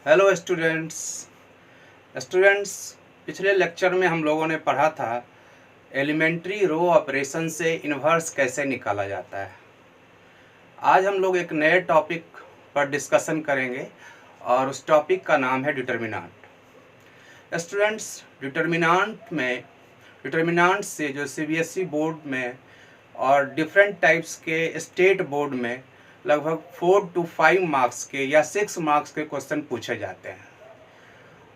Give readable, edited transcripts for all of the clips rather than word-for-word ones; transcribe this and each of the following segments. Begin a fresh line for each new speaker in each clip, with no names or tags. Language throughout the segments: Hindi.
हेलो स्टूडेंट्स पिछले लेक्चर में हम लोगों ने पढ़ा था एलिमेंट्री रो ऑपरेशन से इन्वर्स कैसे निकाला जाता है। आज हम लोग एक नए टॉपिक पर डिस्कशन करेंगे और उस टॉपिक का नाम है डिटर्मिनांट। स्टूडेंट्स, डिटर्मिनांट से जो सीबीएसई बोर्ड में और डिफरेंट टाइप्स के स्टेट बोर्ड में लगभग 4 to 5 मार्क्स के या 6 मार्क्स के क्वेश्चन पूछे जाते हैं।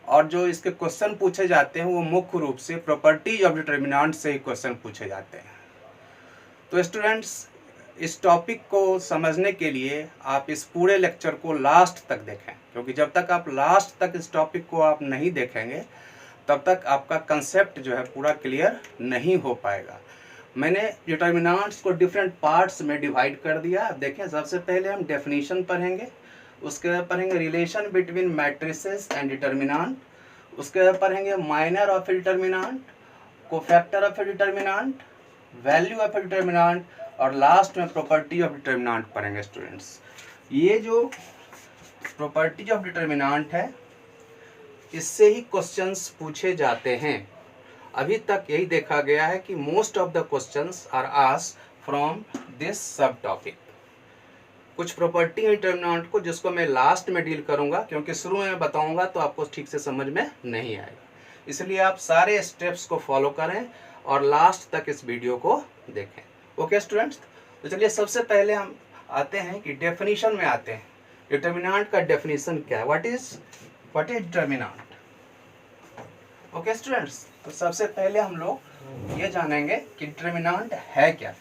और जो इसके क्वेश्चन पूछे जाते हैं वो मुख्य रूप से प्रॉपर्टीज ऑफ डिटर्मिनेंट से ही क्वेश्चन पूछे जाते हैं। तो स्टूडेंट्स, इस टॉपिक को समझने के लिए आप इस पूरे लेक्चर को लास्ट तक देखें, क्योंकि जब तक आप लास्ट तक इस टॉपिक को आप नहीं देखेंगे तब तक आपका कंसेप्ट जो है पूरा क्लियर नहीं हो पाएगा। मैंने डिटर्मिनेंट्स को डिफरेंट पार्ट्स में डिवाइड कर दिया। अब देखें, सबसे पहले हम डेफिनेशन पढ़ेंगे, उसके बाद पढ़ेंगे relation between matrices and determinant, उसके बाद पढ़ेंगे minor of A determinant, cofactor of A determinant, value of A determinant और लास्ट में प्रॉपर्टी ऑफ डिटर्मिनेंट पढ़ेंगे। स्टूडेंट्स, ये जो प्रॉपर्टी ऑफ डिटर्मिनेंट है इससे ही क्वेश्चंस पूछे जाते हैं। अभी तक यही देखा गया है कि most of the questions are asked from this subtopic. कुछ प्रॉपर्टी डिटर्मिनेंट को जिसको मैं लास्ट में डील करूंगा, क्योंकि शुरू में बताऊंगा तो आपको ठीक से समझ में नहीं आएगा, इसलिए आप सारे स्टेप्स को फॉलो करें और लास्ट तक इस वीडियो को देखें। ओके स्टूडेंट्स, तो चलिए सबसे पहले हम आते हैं कि डेफिनेशन में आते हैं। डिटर्मिनेंट का डेफिनेशन क्या है, what is determinant. Okay students, तो सबसे पहले हम लोग ये जानेंगे कि डिटर्मिनेंट है क्या।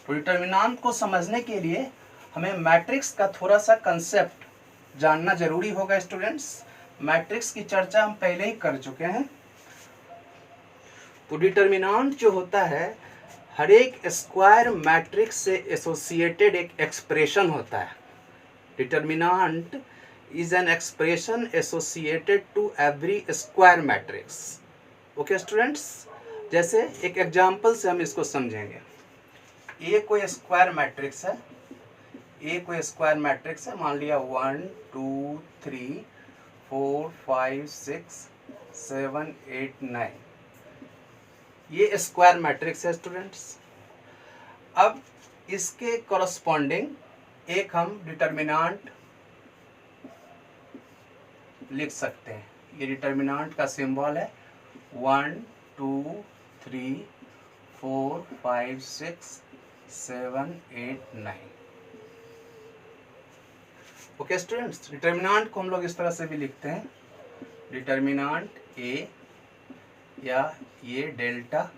तो डिटर्मिनेंट को समझने के लिए हमें मैट्रिक्स का थोड़ा सा कंसेप्ट जानना जरूरी होगा। स्टूडेंट्स, मैट्रिक्स की चर्चा हम पहले ही कर चुके हैं। तो डिटर्मिनेंट जो होता है हर एक स्क्वायर मैट्रिक्स से एसोसिएटेड एक एक्सप्रेशन होता है। Determinant is an expression associated to every square matrix. Okay students, जैसे एक एग्जाम्पल से हम इसको समझेंगे। ए कोई स्क्वायर मैट्रिक्स है, मान लिया 1 2 3 4 5 6 7 8 9, ये स्क्वायर मैट्रिक्स है स्टूडेंट्स। अब इसके कॉरस्पॉन्डिंग एक हम डिटर्मिनेंट लिख सकते हैं। ये डिटर्मिनेंट का सिंबल है 1 2 3 4 5 6 7 8 9। ओके स्टूडेंट्स, डिटर्मिनेंट को हम लोग इस तरह से भी लिखते हैं, डिटर्मिनेंट ए या ये डेल्टा,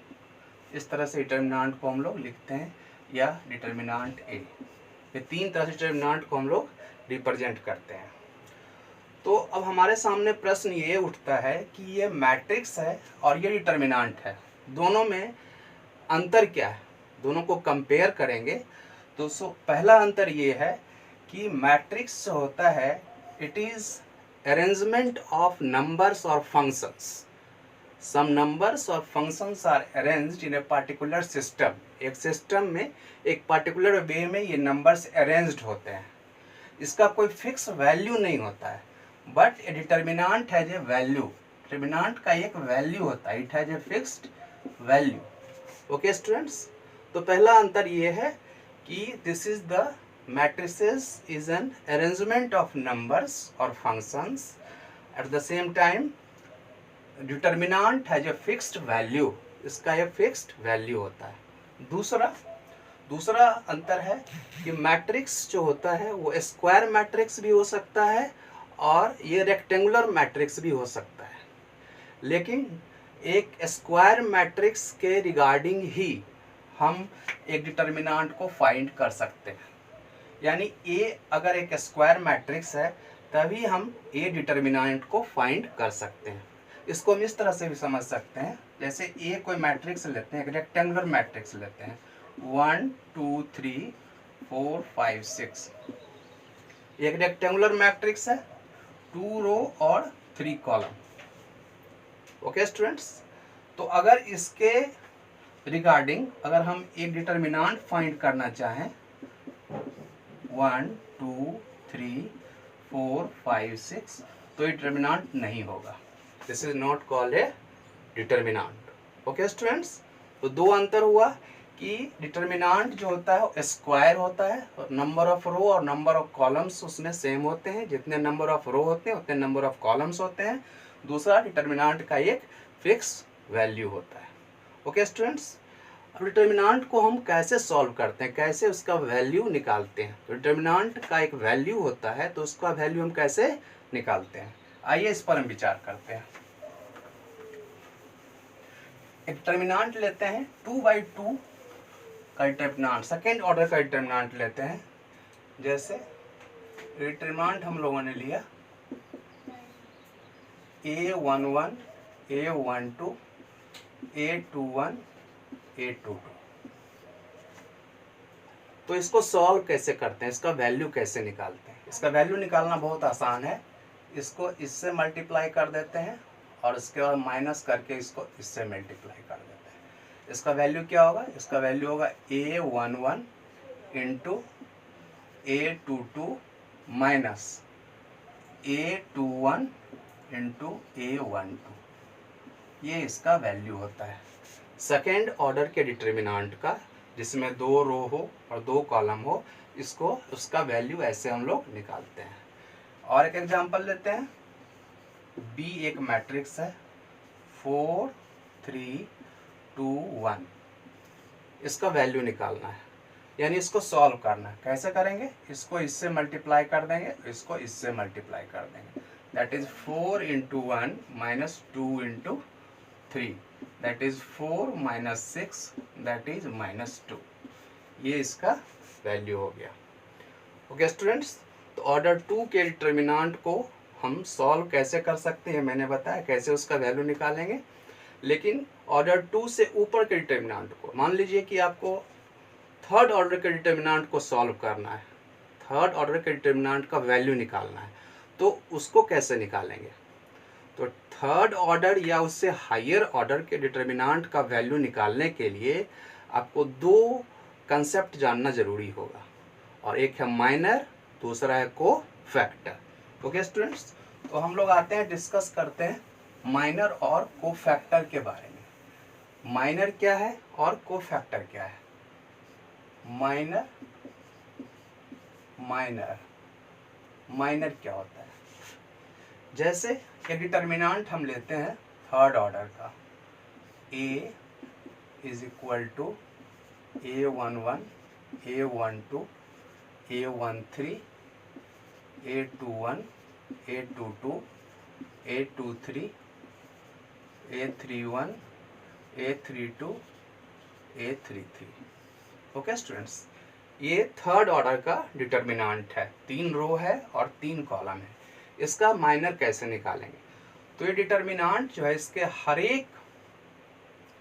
इस तरह से डिटर्मिनेंट को हम लोग लिखते हैं, या डिटर्मिनेंट ए। ये तीन तरह से डिटर्मिनेंट को हम लोग रिप्रेजेंट करते हैं। तो अब हमारे सामने प्रश्न ये उठता है कि ये मैट्रिक्स है और ये डिटर्मिनेंट है, दोनों में अंतर क्या है, दोनों को कंपेयर करेंगे। तो पहला अंतर ये है कि मैट्रिक्स जो होता है it is arrangement of numbers और फंक्शंस। सम नंबर्स और functions are arranged in a particular system. एक सिस्टम में एक पार्टिकुलर वे में ये नंबर्स अरेंज्ड होते हैं, इसका कोई फिक्स वैल्यू नहीं होता है, but a determinant has a value. Determinant का एक वैल्यू होता है, it has a fixed value. Okay students, तो पहला अंतर ये है कि this is the matrices is an arrangement of numbers और functions, at the same time determinant has a fixed value, इसका एक फिक्स्ड वैल्यू होता है। दूसरा अंतर है कि मैट्रिक्स जो होता है वो स्क्वायर मैट्रिक्स भी हो सकता है और ये रेक्टेंगुलर मैट्रिक्स भी हो सकता है, लेकिन एक स्क्वायर मैट्रिक्स के रिगार्डिंग ही हम एक डिटर्मिनेंट को फाइंड कर सकते हैं। यानी ए अगर एक स्क्वायर मैट्रिक्स है तभी हम ए डिटर्मिनेंट को फाइंड कर सकते हैं। इसको हम इस तरह से भी समझ सकते हैं, जैसे ए कोई मैट्रिक्स लेते हैं, एक रेक्टेंगुलर मैट्रिक्स लेते हैं 1 2 3 4 5 6, एक रेक्टेंगुलर मैट्रिक्स है, 2 रो और 3 कॉलम। ओके स्टूडेंट्स, तो अगर इसके रिगार्डिंग अगर हम एक डिटर्मिनेंट फाइंड करना चाहें 1 2 3 4 5 6 तो ये डिटर्मिनेंट नहीं होगा। This is not called a determinant. Okay students, तो दो अंतर हुआ कि डिटर्मिनेंट जो होता है वो स्क्वायर होता है और नंबर ऑफ रो और नंबर ऑफ कॉलम्स उसमें सेम होते हैं, जितने नंबर ऑफ रो होते हैं उतने नंबर ऑफ कॉलम्स होते हैं। दूसरा, डिटर्मिनेंट का एक फिक्स वैल्यू होता है। ओके स्टूडेंट्स, अब डिटर्मिनेंट को हम कैसे सॉल्व करते हैं, कैसे उसका वैल्यू निकालते हैं। तो डिटर्मिनेंट का एक वैल्यू होता है, तो उसका वैल्यू हम कैसे निकालते हैं, आइए इस पर हम विचार करते हैं। एक डिटर्मिनेंट लेते हैं 2/2 का डिटर्मिनेंट, सेकेंड ऑर्डर का डिटर्मिनेंट लेते हैं। जैसे डिटर्मिनेंट हम लोगों ने लिया A11, A12, A21, A22। तो इसको सॉल्व कैसे करते हैं, इसका वैल्यू कैसे निकालते हैं। इसका वैल्यू निकालना बहुत आसान है। इसको इससे मल्टीप्लाई कर देते हैं और इसके बाद माइनस करके इसको इससे मल्टीप्लाई कर देते हैं। इसका वैल्यू क्या होगा, इसका वैल्यू होगा A11 into A22 minus A21 into A12। ये इसका वैल्यू होता है सेकेंड ऑर्डर के डिटर्मिनेंट का, जिसमें 2 रो हो और 2 कॉलम हो। इसको उसका वैल्यू ऐसे हम लोग निकालते हैं। और एक एग्जांपल लेते हैं। B एक मैट्रिक्स है 4 3 2 1। इसका वैल्यू निकालना है, यानी इसको सॉल्व करना है। कैसे करेंगे, इसको इससे मल्टीप्लाई कर देंगे, इसको इससे मल्टीप्लाई कर देंगे। That is 4 into 1 minus 2 into 3, that is 4 minus 6, that is minus 2। ये इसका वैल्यू हो गया। ओके स्टूडेंट्स, तो ऑर्डर 2 के डिटर्मिनेंट को हम सॉल्व कैसे कर सकते हैं, मैंने बताया कैसे उसका वैल्यू निकालेंगे। लेकिन ऑर्डर 2 से ऊपर के डिटर्मिनेंट को, मान लीजिए कि आपको थर्ड ऑर्डर के डिटर्मिनेंट को सॉल्व करना है, थर्ड ऑर्डर के डिटर्मिनेंट का वैल्यू निकालना है, तो उसको कैसे निकालेंगे। तो थर्ड ऑर्डर या उससे हायर ऑर्डर के डिटर्मिनेंट का वैल्यू निकालने के लिए आपको 2 कंसेप्ट जानना जरूरी होगा, और एक है माइनर, दूसरा है कोफैक्टर। ओके स्टूडेंट्स, तो हम लोग आते हैं, डिस्कस करते हैं माइनर और कोफैक्टर के बारे में। माइनर क्या है और कोफैक्टर क्या है। माइनर माइनर माइनर क्या होता है, जैसे एक डिटर्मिनेंट हम लेते हैं थर्ड ऑर्डर का, A is equal to A11, A12, A13, A21, A22, A23, A31, A32, A33। Okay students, ये थर्ड ऑर्डर का डिटर्मिनेंट है, 3 रो है और 3 कॉलम है। इसका माइनर कैसे निकालेंगे, तो ये डिटर्मिनेंट जो है इसके हर एक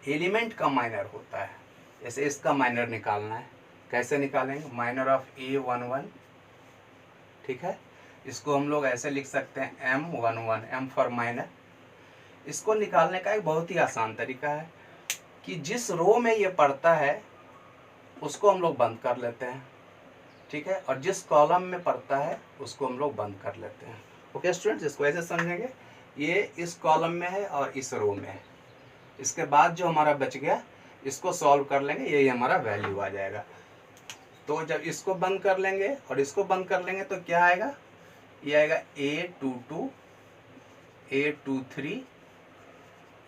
एलिमेंट का माइनर होता है। जैसे इसका माइनर निकालना है, कैसे निकालेंगे, माइनर ऑफ A11, ठीक है। इसको हम लोग ऐसे लिख सकते हैं M11, M फॉर माइनर। इसको निकालने का एक बहुत ही आसान तरीका है कि जिस रो में ये पड़ता है उसको हम लोग बंद कर लेते हैं, ठीक है, और जिस कॉलम में पड़ता है उसको हम लोग बंद कर लेते हैं। ओके स्टूडेंट्स, इसको ऐसे समझेंगे, ये इस कॉलम में है और इस रो में है। इसके बाद जो हमारा बच गया इसको सॉल्व कर लेंगे, यही हमारा वैल्यू आ जाएगा। तो जब इसको बंद कर लेंगे और इसको बंद कर लेंगे तो क्या आएगा, ये आएगा A22, A23,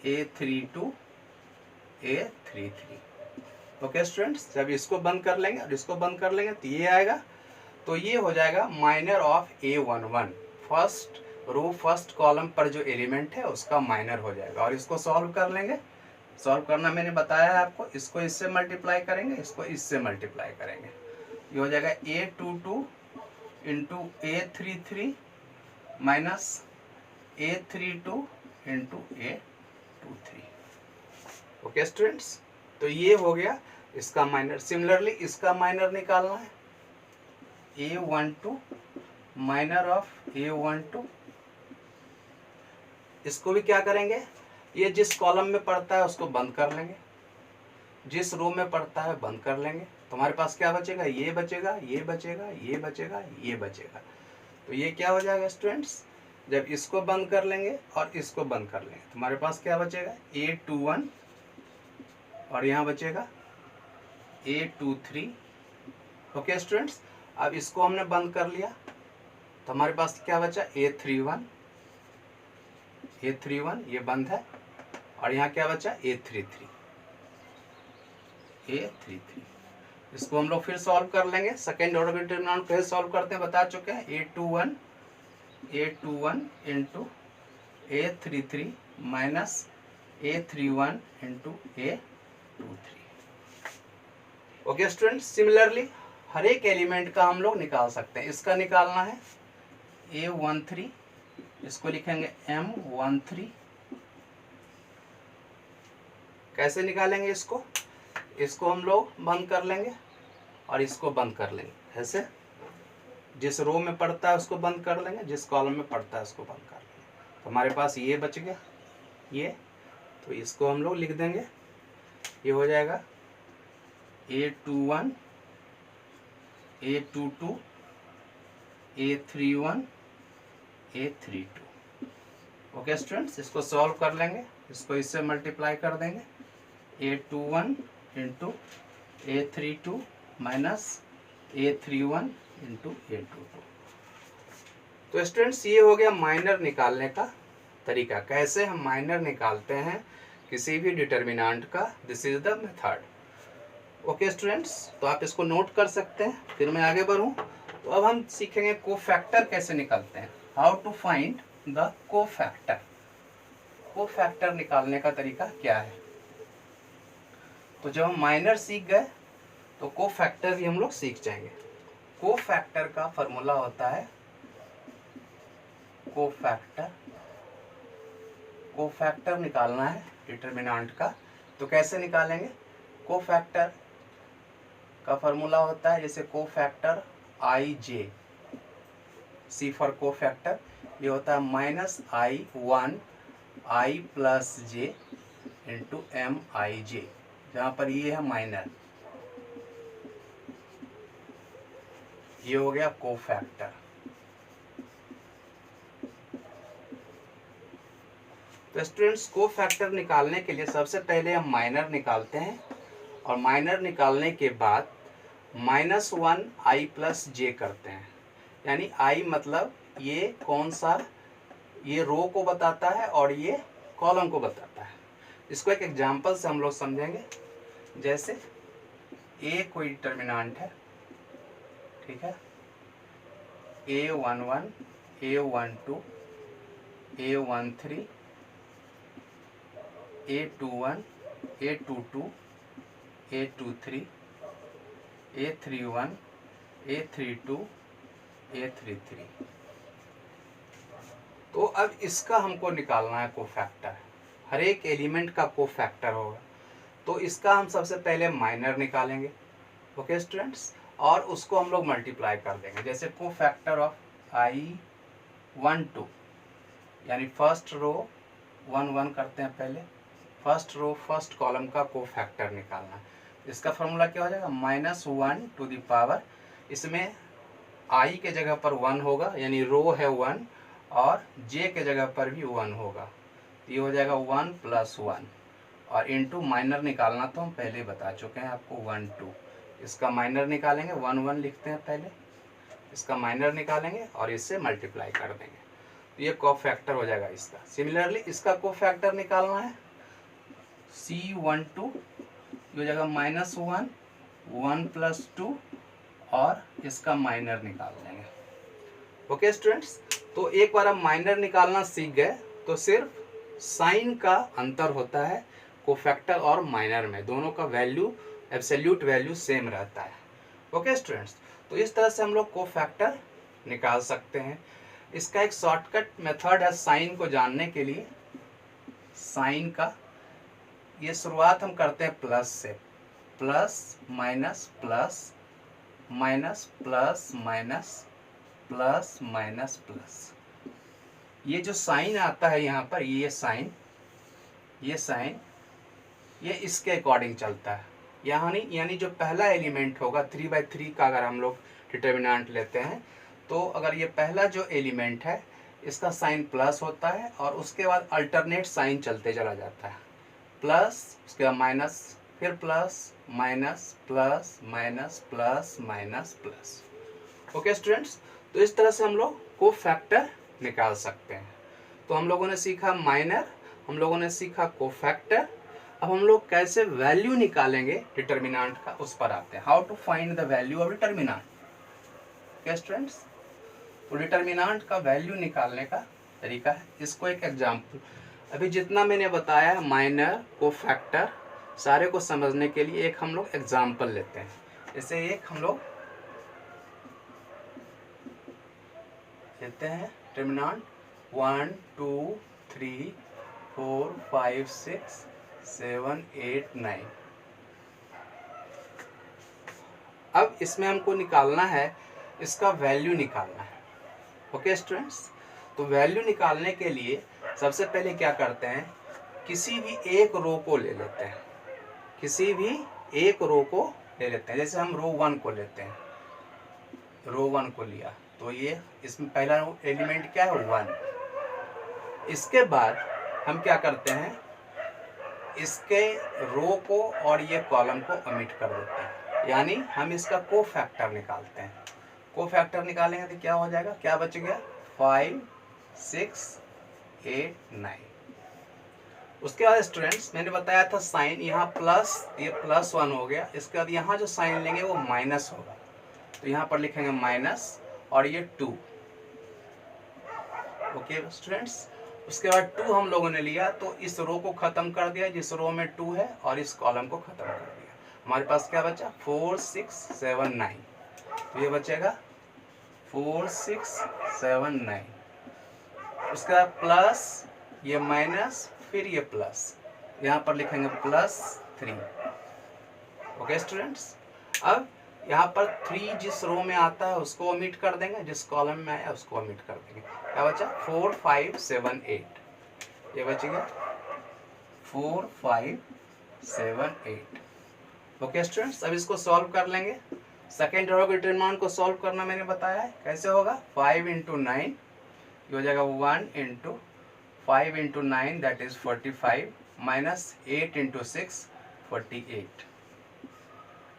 A32, A33। Okay students, जब इसको बंद कर लेंगे और इसको बंद कर लेंगे तो ये आएगा। तो ये हो जाएगा minor of A11, first row first column पर जो एलिमेंट है उसका माइनर हो जाएगा। और इसको सॉल्व कर लेंगे, सॉल्व करना मैंने बताया है आपको, इसको इससे मल्टीप्लाई करेंगे, इसको इससे मल्टीप्लाई करेंगे। ये हो जाएगा A22 into A33 minus A32 into A23। Okay students, तो ये हो गया इसका माइनर। सिमिलरली इसका माइनर निकालना है, A12 माइनर ऑफ A12। इसको भी क्या करेंगे, ये जिस कॉलम में पड़ता है उसको बंद कर लेंगे, जिस रो में पड़ता है बंद कर लेंगे। तुम्हारे पास क्या बचेगा, ये बचेगा, ये बचेगा, ये बचेगा, ये बचेगा। तो ये क्या हो जाएगा स्टूडेंट्स, जब इसको बंद कर लेंगे और इसको बंद कर लेंगे तो हमारे पास क्या बचेगा, A21 और यहाँ बचेगा A23। ओके स्टूडेंट्स, अब इसको हमने बंद कर लिया तो हमारे पास क्या बचा, A31 ये बंद है और यहाँ क्या बचा, A33। इसको हम लोग फिर सॉल्व कर लेंगे। सेकेंड ऑर्डर के डिटरमिनेंट कैसे सॉल्व करते हैं बता चुके हैं। A21 into A33 minus A31 into A23। Okay student, similarly हर एक एलिमेंट का हम लोग निकाल सकते हैं। इसका निकालना है A13, इसको लिखेंगे M13। कैसे निकालेंगे इसको हम लोग बंद कर लेंगे और इसको बंद कर लेंगे। ऐसे जिस रो में पड़ता है उसको बंद कर लेंगे, जिस कॉलम में पड़ता है उसको बंद कर लेंगे। तो हमारे पास ये बच गया ये, तो इसको हम लोग लिख देंगे। ये हो जाएगा A21 A22 A31 A32। Okay students, इसको सॉल्व कर लेंगे, इसको इससे मल्टीप्लाई कर देंगे। A21 into A32 minus A31 into A22। तो स्टूडेंट्स, ये हो गया माइनर निकालने का तरीका। कैसे हम माइनर निकालते हैं किसी भी डिटर्मिनेंट का, this is the method. Okay students, तो आप इसको नोट कर सकते हैं। फिर मैं आगे बढ़ूं तो अब हम सीखेंगे कोफैक्टर कैसे निकालते हैं, how to find the cofactor. Cofactor निकालने का तरीका क्या है। तो जब हम माइनर सीख गए तो कोफैक्टर भी हम लोग सीख जाएंगे। कोफैक्टर का फॉर्मूला होता है कोफैक्टर निकालना है डिटरमिनेंट का। तो कैसे निकालेंगे, कोफैक्टर का फॉर्मूला होता है जैसे cofactor IJ, C for cofactor, ये होता है -I1 I plus J into MIJ, जहाँ पर ये है माइनर। ये हो गया कोफैक्टर। तो स्टूडेंट्स, कोफैक्टर निकालने के लिए सबसे पहले हम माइनर निकालते हैं और माइनर निकालने के बाद -1 I प्लस J करते हैं। यानी I मतलब ये कौन सा, ये रो को बताता है और ये कॉलम को बताता है। इसको एक एग्जांपल से हम लोग समझेंगे। जैसे A कोई डिटरमिनेंट है, ठीक है, A11 A12 A13 A21 A22 A23 A31 A32 A33। तो अब इसका हमको निकालना है कोफैक्टर। हर एक एलिमेंट का कोफैक्टर होगा, तो इसका हम सबसे पहले माइनर निकालेंगे। ओके स्टूडेंट्स, और उसको हम लोग मल्टीप्लाई कर देंगे। जैसे कोफैक्टर ऑफ I12, यानी फर्स्ट रो 1 1 करते हैं पहले, फर्स्ट रो फर्स्ट कॉलम का कोफैक्टर निकालना है। इसका फॉर्मूला क्या हो जाएगा, -1 टू द पावर, इसमें I के जगह पर 1 होगा, यानी रो है 1, और J के जगह पर भी 1 होगा। ये हो जाएगा 1 + 1, और इनटू माइनर निकालना तो हम पहले बता चुके हैं आपको 1 2। इसका माइनर निकालेंगे, 1 1 लिखते हैं पहले, इसका माइनर निकालेंगे और इससे मल्टीप्लाई कर देंगे, तो ये कोफैक्टर हो जाएगा इसका। सिमिलरली इसका कोफैक्टर निकालना है C12, ये हो जाएगा -1 1 + 2, और इसका माइनर निकाल देंगे। ओके स्टूडेंट्स, तो एक बार हम माइनर निकालना सीख गए तो सिर्फ साइन का अंतर होता है कोफैक्टर और माइनर में, दोनों का वैल्यू एब्सोल्यूट वैल्यू सेम रहता है। ओके स्टूडेंट्स, तो इस तरह से हम लोग कोफैक्टर निकाल सकते हैं। इसका एक शॉर्टकट मेथड है साइन को जानने के लिए। साइन का ये शुरुआत हम करते हैं प्लस से, plus minus plus minus plus minus plus minus plus. ये जो साइन आता है यहाँ पर, ये साइन ये इसके अकॉर्डिंग चलता है। यानी जो पहला एलिमेंट होगा 3/3 का, अगर हम लोग डिटरमिनेंट लेते हैं तो अगर ये पहला जो एलिमेंट है इसका साइन प्लस होता है और उसके बाद अल्टरनेट साइन चलते चला जाता है, प्लस उसके बाद माइनस, फिर plus minus plus minus plus minus plus. Okay students, तो इस तरह से हम लोग को फैक्टर निकाल सकते हैं। तो हम लोगों ने सीखा माइनर, हम लोगों ने सीखा कोफैक्टर। अब हम लोग कैसे वैल्यू निकालेंगे डिटर्मिनेंट का, उस पर आते हैं। How to find the value of determinant. Okay students, तो डिटर्मिनेंट का वैल्यू निकालने का तरीका है, इसको एक एग्जाम्पल, अभी जितना मैंने बताया है माइनर कोफैक्टर, सारे को समझने के लिए एक हम लोग एग्जाम्पल लेते हैं। जैसे एक हम लोग लेते हैं डिटर्मिनेंट 1 2 3 4 5 6 7 8 9। अब इसमें हमको निकालना है, इसका वैल्यू निकालना है। ओके स्टूडेंट्स, तो वैल्यू निकालने के लिए सबसे पहले क्या करते हैं, किसी भी एक रो को ले लेते हैं, किसी भी एक रो को ले लेते हैं। जैसे हम रो 1 को लेते हैं, रो 1 को लिया तो ये इसमें पहला एलिमेंट क्या है 1। इसके बाद हम क्या करते हैं, इसके रो को और ये कॉलम को ओमिट कर देते हैं, यानी हम इसका कोफैक्टर निकालते हैं। कोफैक्टर निकालेंगे तो क्या हो जाएगा, क्या बच गया 5 6 8 9। उसके बाद स्टूडेंट्स मैंने बताया था साइन, यहाँ प्लस, ये +1 हो गया। इसके बाद यहाँ जो साइन लेंगे वो माइनस होगा, तो यहाँ पर लिखेंगे माइनस और ये 2। ओके स्टूडेंट्स, उसके बाद 2 हम लोगों ने लिया तो इस रो को ख़त्म कर दिया जिस रो में 2 है, और इस कॉलम को ख़त्म कर दिया। हमारे पास क्या बचा 4 6 7 9, तो ये बचेगा 4 6 7 9। उसके बाद प्लस, ये माइनस, फिर ये प्लस, यहाँ पर लिखेंगे +3। ओके स्टूडेंट्स, अब यहाँ पर 3 जिस रो में आता है उसको ओमिट कर देंगे, जिस कॉलम में आया उसको ओमिट कर देंगे। क्या बचा 4 5 7 8, ये बच गया 4 5 7 8। ओके स्टूडेंट्स, अब इसको सॉल्व कर लेंगे। सेकेंड रो के डिटरमिनेंट को सॉल्व करना मैंने बताया है, कैसे होगा 5 × 9, ये हो जाएगा 1 × 5 × 9 दैट इज 45, माइनस 8 × 6 48।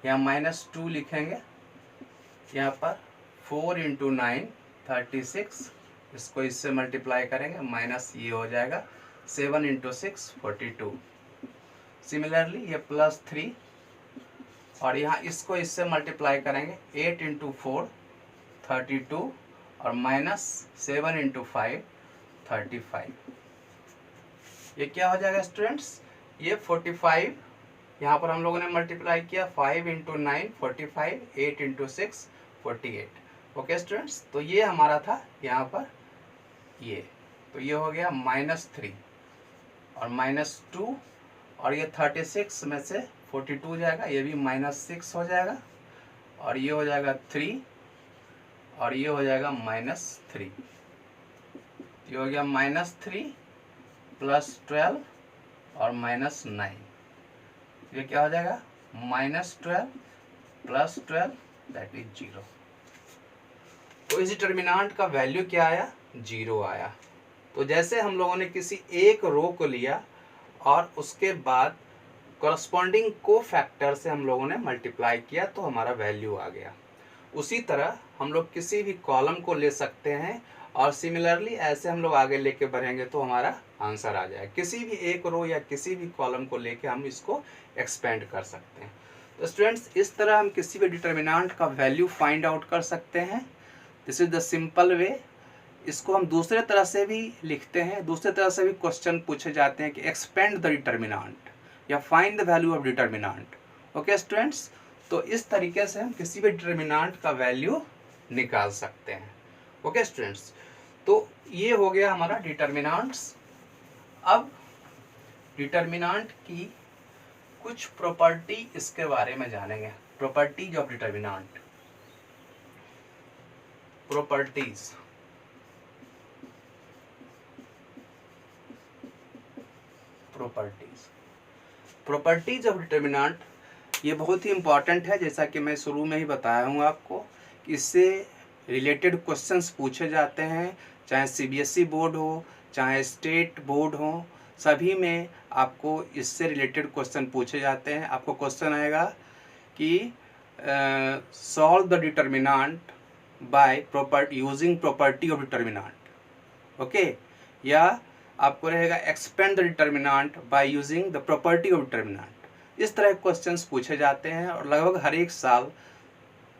यहाँ -2 लिखेंगे, यहाँ पर 4 × 9 36, इसको इससे मल्टीप्लाई करेंगे, माइनस ये हो जाएगा 7 × 6 42। सिमिलरली ये +3, और यहाँ इसको इससे मल्टीप्लाई करेंगे, 8 × 4 32, और -7 × 5 35। ये क्या हो जाएगा स्टूडेंट्स, ये 45, यहाँ पर हम लोगों ने मल्टीप्लाई किया 5 × 9 45, 8 × 6 48। ओके स्टूडेंट्स, तो ये हमारा था यहाँ पर ये, तो ये हो गया -3 और -2, और ये 36 में से 42 जाएगा, ये भी -6 हो जाएगा, और ये हो जाएगा 3, और ये हो जाएगा -3। ये हो गया -3 +12 और -9, ये क्या हो जाएगा -12 +12 दैट इज 0। तो इस डिटर्मिनेंट का वैल्यू क्या आया 0 आया। तो जैसे हम लोगों ने किसी एक रो को लिया और उसके बाद कॉरस्पॉन्डिंग कोफैक्टर से हम लोगों ने मल्टीप्लाई किया तो हमारा वैल्यू आ गया। उसी तरह हम लोग किसी भी कॉलम को ले सकते हैं और सिमिलरली ऐसे हम लोग आगे लेके बढ़ेंगे तो हमारा आंसर आ जाएगा। किसी भी एक रो या किसी भी कॉलम को लेके हम इसको एक्सपेंड कर सकते हैं। तो स्टूडेंट्स, इस तरह हम किसी भी डिटर्मिनेंट का वैल्यू फाइंड आउट कर सकते हैं। This is the simple way. इसको हम दूसरे तरह से भी लिखते हैं, दूसरे तरह से भी क्वेश्चन पूछे जाते हैं कि एक्सपेंड द डिटर्मिनेंट या find the value of determinant. Okay students, तो इस तरीके से हम किसी भी डिटर्मिनेंट का वैल्यू निकाल सकते हैं। ओके स्टूडेंट्स, तो ये हो गया हमारा डिटर्मिनेंट्स। अब डिटर्मिनेंट की कुछ प्रॉपर्टी इसके बारे में जानेंगे। Properties of determinant. Properties properties of determinant, ये बहुत ही इंपॉर्टेंट है। जैसा कि मैं शुरू में ही बताया हूँ आपको, इससे रिलेटेड क्वेश्चंस पूछे जाते हैं, चाहे सीबीएसई बोर्ड हो, चाहे स्टेट बोर्ड हो, सभी में आपको इससे रिलेटेड क्वेश्चन पूछे जाते हैं। आपको क्वेश्चन आएगा कि solve the determinant by using property of determinant, okay, या आपको रहेगा expand the determinant by using the property of determinant. इस तरह के क्वेश्चंस पूछे जाते हैं और लगभग हर एक साल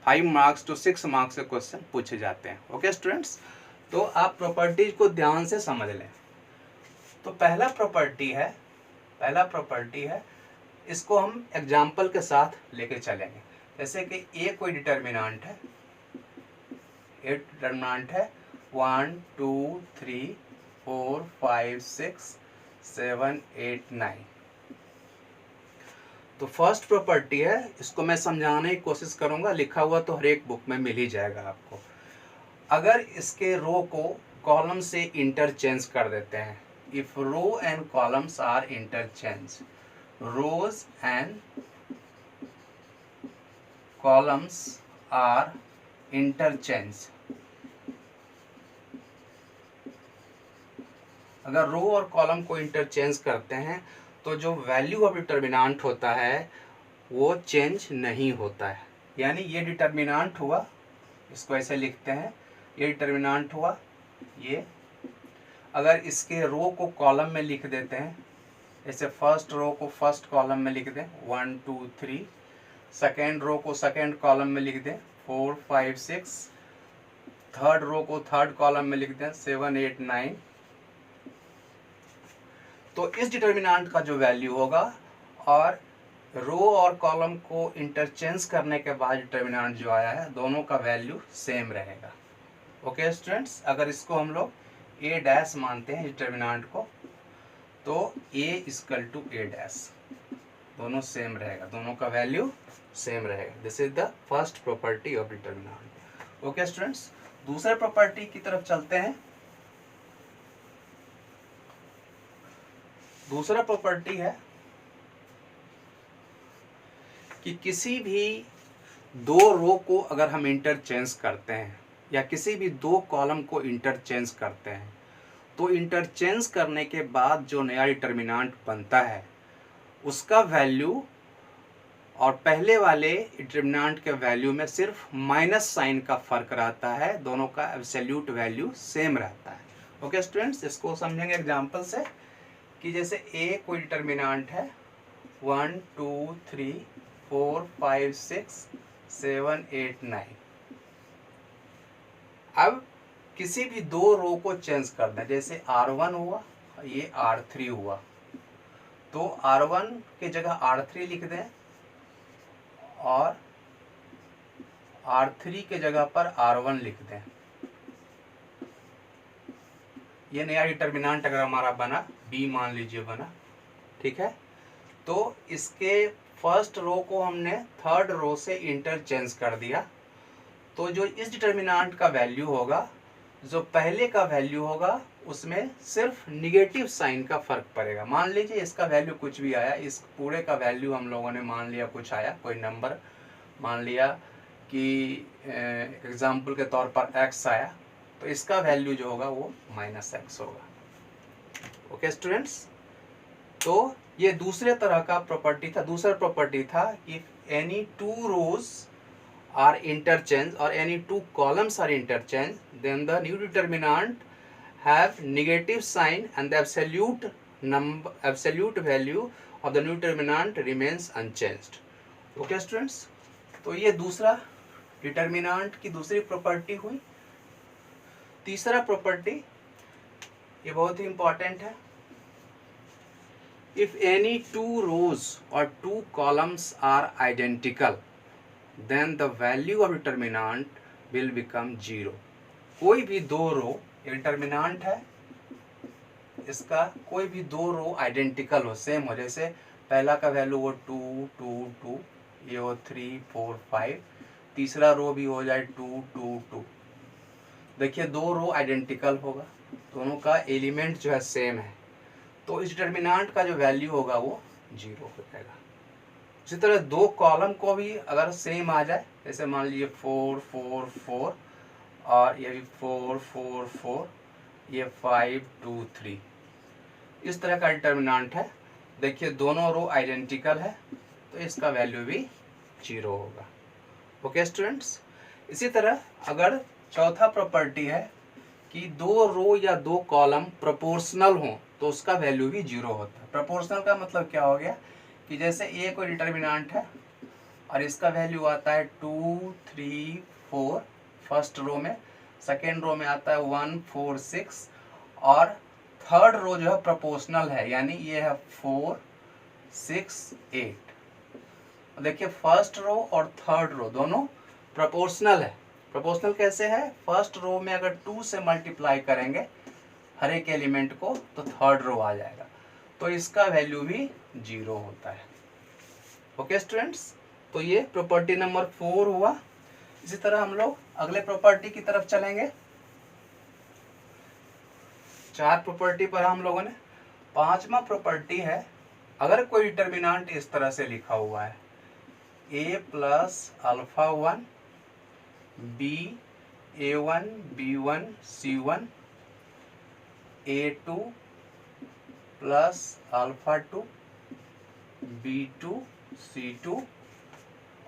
5 मार्क्स to 6 मार्क्स के क्वेश्चन पूछे जाते हैं। ओके स्टूडेंट्स, तो आप प्रॉपर्टीज को ध्यान से समझ लें। तो पहला प्रॉपर्टी है, इसको हम एग्जाम्पल के साथ लेके चलेंगे। जैसे कि ए कोई डिटर्मिनेंट है, 1 2 3 4 5 6 7 8 9। तो फर्स्ट प्रॉपर्टी है, इसको मैं समझाने की कोशिश करूंगा, लिखा हुआ तो हर एक बुक में मिल ही जाएगा आपको। अगर इसके रो को कॉलम से इंटरचेंज कर देते हैं, if row and columns are interchange, rows and columns are interchange, अगर रो और कॉलम को इंटरचेंज करते हैं तो जो वैल्यू ऑफ डिटर्मिनेंट होता है वो चेंज नहीं होता है। यानी ये डिटर्मिनेंट हुआ, इसको ऐसे लिखते हैं, ये डिटर्मिनेंट हुआ, ये अगर इसके रो को कॉलम में लिख देते हैं, जैसे फर्स्ट रो को फर्स्ट कॉलम में लिख दें 1 2 3, सेकेंड रो को सेकेंड कॉलम में लिख दें 4 5 6, थर्ड रो को थर्ड कॉलम में लिख दें 7 8 9, तो इस डिटर्मिनेंट का जो वैल्यू होगा और रो और कॉलम को इंटरचेंज करने के बाद डिटर्मिनेंट जो आया है, दोनों का वैल्यू सेम रहेगा। ओके स्टूडेंट्स, अगर इसको हम लोग ए डैश मानते हैं डिटर्मिनेंट को, तो ए इक्वल टू ए डैश, दोनों सेम रहेगा, दोनों का वैल्यू सेम रहेगा। This is the first property of determinant. Okay students, दूसरे प्रॉपर्टी की तरफ चलते हैं। दूसरा प्रॉपर्टी है कि किसी भी दो रो को अगर हम इंटरचेंज करते हैं या किसी भी दो कॉलम को इंटरचेंज करते हैं, तो इंटरचेंज करने के बाद जो नया डिटर्मिनेंट बनता है उसका वैल्यू और पहले वाले डिटर्मिनेंट के वैल्यू में सिर्फ माइनस साइन का फर्क रहता है, दोनों का एब्सोल्यूट वैल्यू सेम रहता है। ओके स्टूडेंट्स, इसको समझेंगे एग्जांपल से कि जैसे ए कोई डिटर्मिनेंट है 1 2 3 4 5 6 7 8 9। अब किसी भी दो रो को चेंज कर दें, जैसे R1 हुआ, ये R3 हुआ, तो R1 की जगह R3 लिख दें और R3 के जगह पर R1 लिख दें। ये नया डिटर्मिनेंट अगर हमारा बना, बी मान लीजिए बना, ठीक है, तो इसके फर्स्ट रो को हमने थर्ड रो से इंटरचेंज कर दिया, तो जो इस डिटर्मिनेंट का वैल्यू होगा, जो पहले का वैल्यू होगा, उसमें सिर्फ निगेटिव साइन का फर्क पड़ेगा। मान लीजिए इसका वैल्यू कुछ भी आया, इस पूरे का वैल्यू हम लोगों ने मान लिया कुछ आया, कोई नंबर मान लिया कि एग्जाम्पल के तौर पर x आया, तो इसका वैल्यू जो होगा वो -x होगा। ओके स्टूडेंट्स, तो ये दूसरे तरह का प्रॉपर्टी था। दूसरा प्रॉपर्टी था कि any two rows are interchange और any two columns are interchange, then the new determinant have negative sign and the absolute value of the new determinant remains unchanged. Okay students, तो ये दूसरा डिटर्मिनेंट की दूसरी प्रॉपर्टी हुई। तीसरा प्रॉपर्टी, ये बहुत ही इंपॉर्टेंट है, इफ एनी टू रोज और two columns are identical then the value of determinant will become 0। कोई भी दो रो, डिटर्मिनेंट है इसका, कोई भी दो रो आइडेंटिकल हो, सेम हो, जैसे पहला का वैल्यू वो 2 2 2, ये हो 3 4 5, तीसरा रो भी हो जाए 2 2 2। देखिए दो रो आइडेंटिकल होगा, दोनों का एलिमेंट जो है सेम है, तो इस डिटर्मिनेंट का जो वैल्यू होगा वो 0 हो जाएगा। इसी तरह दो कॉलम को भी अगर सेम आ जाए, जैसे मान लीजिए 4 4 4 और ये भी 4 4 4, ये 5 2 3, इस तरह का डिटर्मिनेंट है। देखिए दोनों रो आइडेंटिकल है तो इसका वैल्यू भी 0 होगा। ओके स्टूडेंट्स, इसी तरह अगर चौथा प्रॉपर्टी है कि दो रो या दो कॉलम प्रोपोर्शनल हों तो उसका वैल्यू भी 0 होता है। प्रोपोर्शनल का मतलब क्या हो गया कि जैसे ए कोई डिटर्मिनेंट है और इसका वैल्यू आता है 2 3 4 फर्स्ट रो में, सेकेंड रो में आता है 1 4 6 और थर्ड रो जो है प्रोपोर्शनल है, यानी ये है 4 6 8। देखिए फर्स्ट रो और थर्ड रो दोनों प्रोपोर्शनल है। प्रोपोर्शनल कैसे है? फर्स्ट रो में अगर 2 से मल्टीप्लाई करेंगे हर एक एलिमेंट को तो थर्ड रो आ जाएगा, तो इसका वैल्यू भी 0 होता है। ओके स्टूडेंट्स, तो ये प्रॉपर्टी नंबर 4 हुआ। इसी तरह हम लोग अगले प्रॉपर्टी की तरफ चलेंगे। 4 प्रॉपर्टी पर हम लोगों ने, 5वां प्रॉपर्टी है अगर कोई डिटर्मिनेंट इस तरह से लिखा हुआ है a plus alpha 1 b a1 b1 c1 a2 plus alpha 2 b2 c2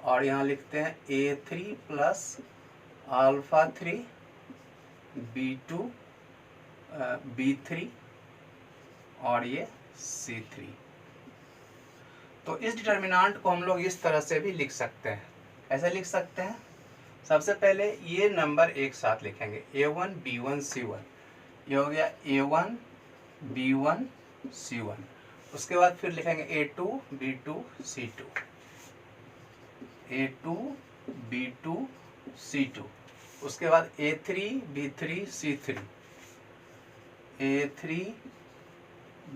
और यहाँ लिखते हैं a3 plus alpha 3 b2 b3 और ये c3। तो इस डिटर्मिनेंट को हम लोग इस तरह से भी लिख सकते हैं। ऐसे लिख सकते हैं, सबसे पहले ये नंबर एक साथ लिखेंगे a1 b1 c1, ये हो गया a1 b1 c1। उसके बाद फिर लिखेंगे a2 b2 c2, a2 b2 c2। उसके बाद a3 b3 c3, a3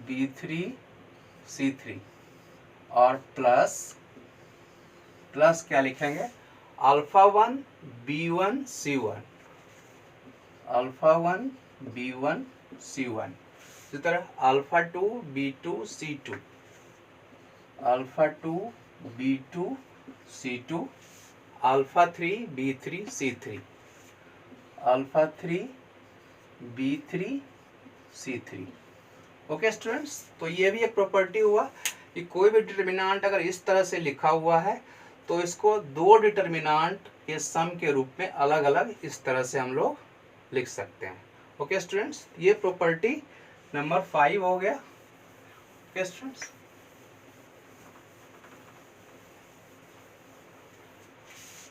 b3 c3 और प्लस क्या लिखेंगे alpha 1 b1 c1, alpha 1 b1 c1। इसी तरह alpha 2 b2 c2, alpha 2 b2 c2, alpha 3 b3 c3, alpha 3 b3 c3। Okay students, तो ये भी एक प्रॉपर्टी हुआ कि कोई भी डिटर्मिनेंट अगर इस तरह से लिखा हुआ है तो इसको दो डिटर्मिनेंट के सम के रूप में अलग अलग इस तरह से हम लोग लिख सकते हैं। ओके स्टूडेंट्स, ये प्रॉपर्टी नंबर 5 हो गया। ओके स्टूडेंट्स,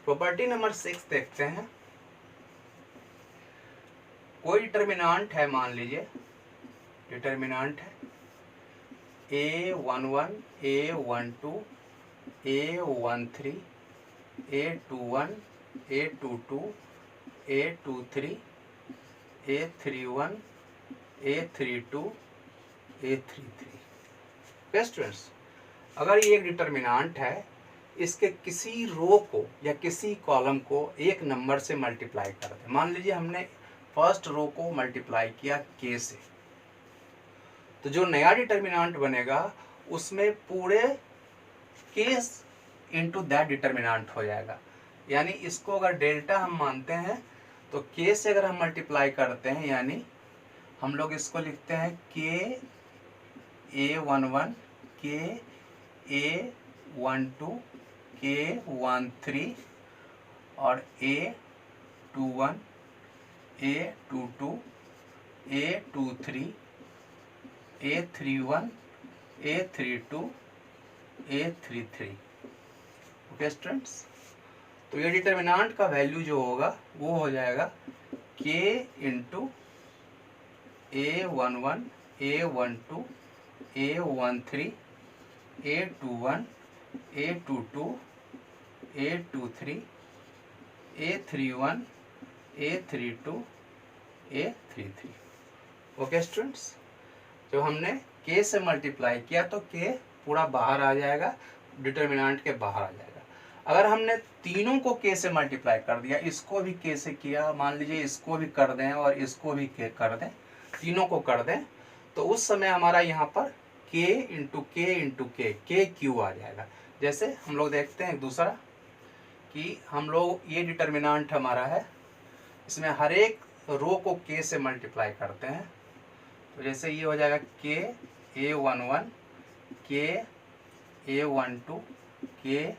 प्रॉपर्टी नंबर 6 देखते हैं। कोई डिटर्मिनेंट है, मान लीजिए डिटर्मिनेंट है a11 a12 a13 a21 a22 a23 a31 a32 a33। Students, अगर ये एक डिटर्मिनेंट है, इसके किसी रो को या किसी कॉलम को एक नंबर से मल्टीप्लाई कर दें। मान लीजिए हमने फर्स्ट रो को मल्टीप्लाई किया k से, तो जो नया डिटर्मिनेंट बनेगा उसमें पूरे k इंटू दैट डिटर्मिनेंट हो जाएगा। यानी इसको अगर डेल्टा हम मानते हैं तो k से अगर हम मल्टीप्लाई करते हैं, यानी हम लोग इसको लिखते हैं k a11 k a12 k 13 और a21 a22 a23 a31 a32 a33। Okay students, तो ये डिटर्मिनेंट का वैल्यू जो होगा वो हो जाएगा k into a11 a12 a13 a21 a22 a23 a31 a32 a33। Okay students, जब हमने k से मल्टीप्लाई किया तो k पूरा बाहर आ जाएगा, डिटर्मिनेंट के बाहर आ जाएगा। अगर हमने तीनों को k से मल्टीप्लाई कर दिया, इसको भी k से किया, मान लीजिए इसको भी कर दें और इसको भी k कर दें, तीनों को कर दें, तो उस समय हमारा यहाँ पर k into k k cube आ जाएगा। जैसे हम लोग देखते हैं दूसरा कि हम लोग ये डिटर्मिनेंट हमारा है, इसमें हर एक रो को के से मल्टीप्लाई करते हैं, तो जैसे ये हो जाएगा के A11, के A12, के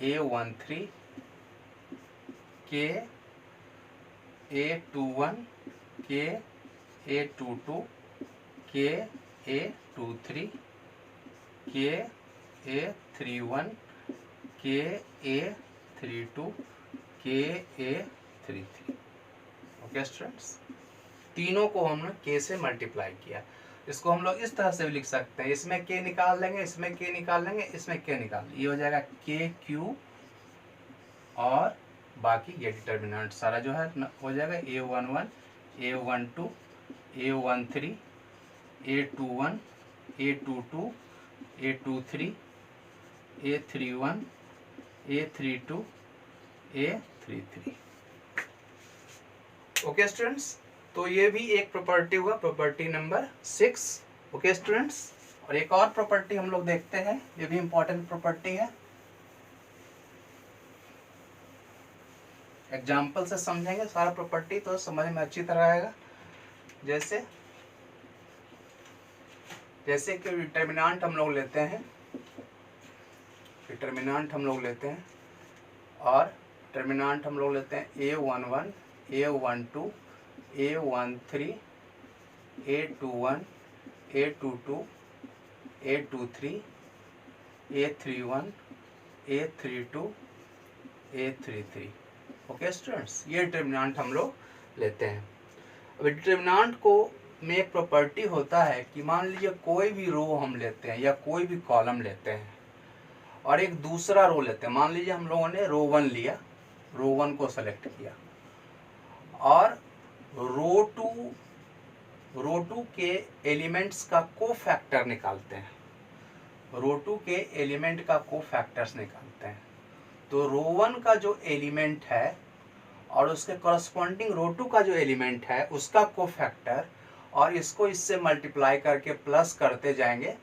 A13, के A21, के A22, के A23, के A31, के A32, के A33। ओके स्टूडेंट्स, तीनों को हमने के से मल्टीप्लाई किया। इसको हम लोग इस तरह से भी लिख सकते हैं, इसमें के निकाल लेंगे, इसमें के निकाल लेंगे, इसमें के निकाल लेंगे, ये हो जाएगा के क्यू और बाकी ये डिटर्मिनेंट सारा जो है हो जाएगा A11, A12, A13, A21, A22, A23, A31, A32, A33। Okay students, तो ये भी एक प्रॉपर्टी हुआ, प्रॉपर्टी नंबर 6। ओके स्टूडेंट्स, और एक और प्रॉपर्टी हम लोग देखते हैं, ये भी इंपॉर्टेंट प्रॉपर्टी है। एग्जाम्पल से समझेंगे सारा प्रॉपर्टी तो समझ में अच्छी तरह आएगा। जैसे कि डिटर्मिनेंट हम लोग लेते हैं, और डिटर्मिनेंट हम लोग लेते हैं A11, A12, A13, A21, A22, A23, A31, A32, A33। Okay students, ये डिटर्मिनेंट हम लोग लेते हैं। अब डिटर्मिनेंट को में एक प्रॉपर्टी होता है कि मान लीजिए कोई भी रो हम लेते हैं या कोई भी कॉलम लेते हैं और एक दूसरा रो लेते हैं। मान लीजिए हम लोगों ने रो 1 लिया, रो 1 को सेलेक्ट किया और रो 2 के एलिमेंट्स का कोफैक्टर निकालते हैं, रो 2 के एलिमेंट का कोफैक्टर्स निकालते हैं। तो रो 1 का जो एलिमेंट है और उसके कॉरस्पॉन्डिंग रो 2 का जो एलिमेंट है उसका कोफैक्टर, और इसको इससे मल्टीप्लाई करके प्लस करते जाएंगे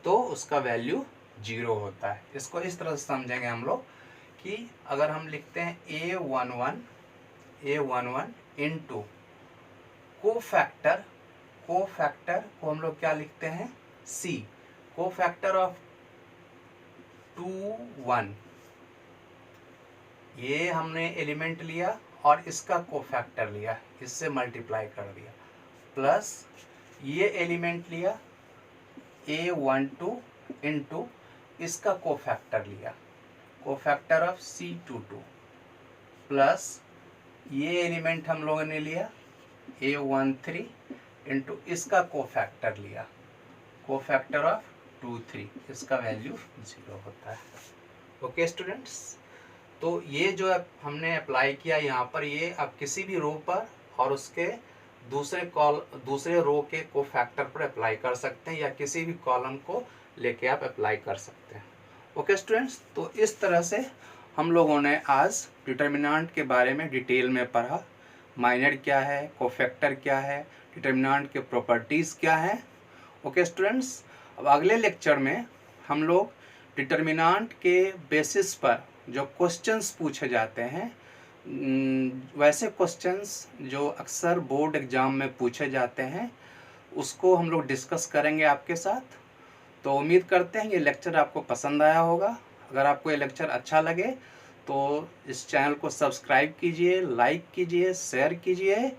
तो उसका वैल्यू 0 होता है। इसको इस तरह से समझेंगे हम लोग कि अगर हम लिखते हैं A11 इंटू कोफैक्टर को हम लोग क्या लिखते हैं C, कोफैक्टर ऑफ 2, 1, ये हमने एलिमेंट लिया और इसका कोफैक्टर लिया, इससे मल्टीप्लाई कर दिया, प्लस ये एलिमेंट लिया A12 इंटू इसका कोफैक्टर लिया, कोफैक्टर ऑफ C22, प्लस ये एलिमेंट हम लोगों ने लिया A13 इंटू इसका कोफैक्टर लिया, कोफैक्टर ऑफ 23, इसका वैल्यू 0 होता है। ओके स्टूडेंट्स, तो ये जो हमने अप्लाई किया यहाँ पर, ये आप किसी भी रो पर और उसके दूसरे रो के कोफैक्टर पर अप्लाई कर सकते हैं या किसी भी कॉलम को लेके आप अप्लाई कर सकते हैं। ओके स्टूडेंट्स, तो इस तरह से हम लोगों ने आज डिटर्मिनेंट के बारे में डिटेल में पढ़ा। माइनर क्या है, कोफैक्टर क्या है, डिटर्मिनेंट के प्रॉपर्टीज़ क्या हैं। ओके स्टूडेंट्स, अब अगले लेक्चर में हम लोग डिटर्मिनेंट के बेसिस पर जो क्वेश्चंस पूछे जाते हैं, वैसे क्वेश्चंस जो अक्सर बोर्ड एग्ज़ाम में पूछे जाते हैं, उसको हम लोग डिस्कस करेंगे आपके साथ। तो उम्मीद करते हैं ये लेक्चर आपको पसंद आया होगा। अगर आपको ये लेक्चर अच्छा लगे तो इस चैनल को सब्सक्राइब कीजिए, लाइक कीजिए, शेयर कीजिए,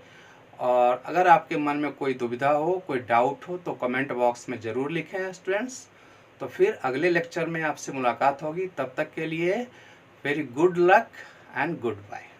और अगर आपके मन में कोई दुविधा हो, कोई डाउट हो तो कमेंट बॉक्स में ज़रूर लिखें स्टूडेंट्स। तो फिर अगले लेक्चर में आपसे मुलाकात होगी, तब तक के लिए very good luck and good bye.